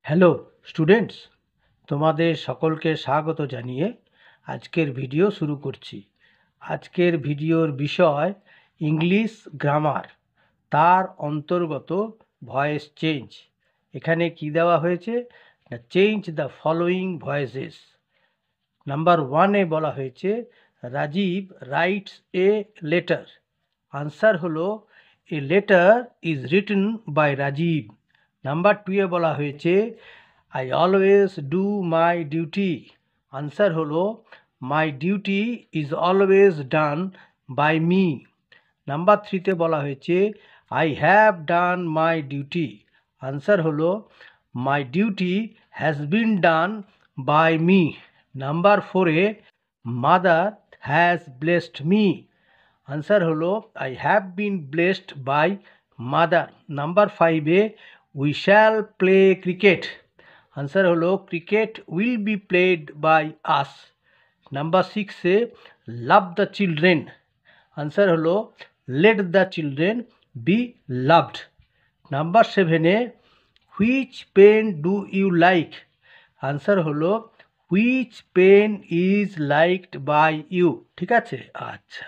Hello students, তোমাদের সকলকে স্বাগত জানিয়ে আজকের ভিডিও শুরু করছি। আজকের ভিডিওর বিষয় ইংলিশ গ্রামার, তার অন্তর্গত ভয়েস চেঞ্জ। এখানে কি দেওয়া হয়েছে না, change the following voices. Number 1-এ বলা হয়েছে Rajiv writes a letter. Answer হলো a letter is written by Rajiv. Number 2-এ বলা হয়েছে I always do my duty. Answer হলো my duty is always done by me. Number 3-তে বলা হয়েছে I have done my duty. Answer হলো my duty has been done by me. Number 4-এ mother has blessed me. Answer হলো I have been blessed by mother. Number 5-এ we shall play cricket. Answer হলো cricket will be played by us. Number 6-এ love the children. Answer হলো let the children be loved. Number 7-এ which pen do you like. Answer হলো which pen is liked by you. ঠিক আছে, আচ্ছা।